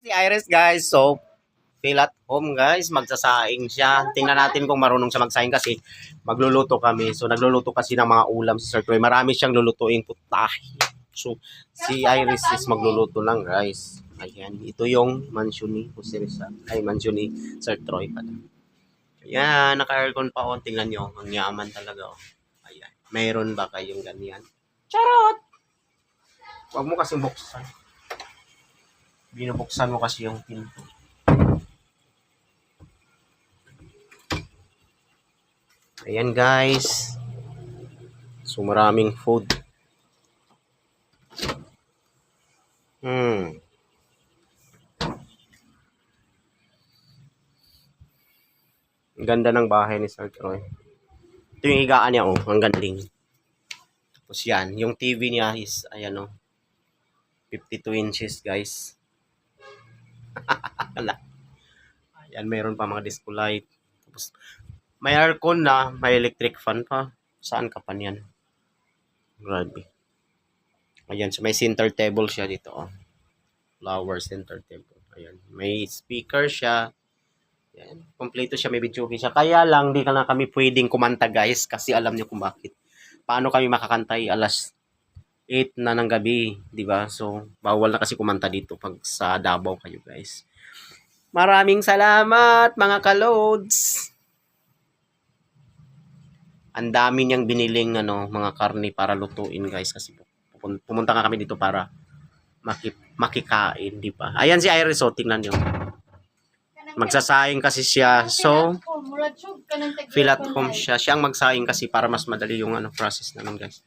Si Iris guys, so feel at home guys, magsasaing siya. Tingnan natin kung marunong siya magsaing kasi magluluto kami. So nagluluto kasi ng mga ulam si Sir Troy. Marami siyang lulutuing putahe. So si Iris is magluluto lang guys. Ayan, ito yung mansion ni Jose Rizal. Ay, mansion ni Sir Troy pala. Ayan, naka-aircon pa oh. Tingnan nyo, ang yaman talaga oh. Ayan, mayroon ba kayong ganyan? Charot! Huwag mo kasing buksan. Binubuksan mo kasi yung pinto. Ayan guys. So maraming food. Ang ganda ng bahay ni Sir Troy. Ito yung higaan niya oh, ang galing. Tapos yan, yung TV niya is ayan oh, 52 inches guys. Ayan, mayroon pa mga disco light. Tapos may aircon na, may electric fan pa. Saan ka pa niyan? Grabe. Ayan, so may center table siya dito oh. Flower center table. Ayan, may speaker siya. Ayan, kompleto siya, may video siya. Kaya lang, di ka na kami pwedeng kumanta guys kasi alam niyo kung bakit. Paano kami makakantay alas 8 na ng gabi, di ba? So, bawal na kasi kumanta dito pag sa Davao kayo guys. Maraming salamat mga kalods. Ang dami niyang biniling mga karne para lutuin guys kasi pumunta nga kami dito para makikain, di ba? Ayan si Iris, oh, tingnan niyo. Magsasaing kasi siya. So, feel at home siya. Siya ang magsaing kasi para mas madali yung process naman guys.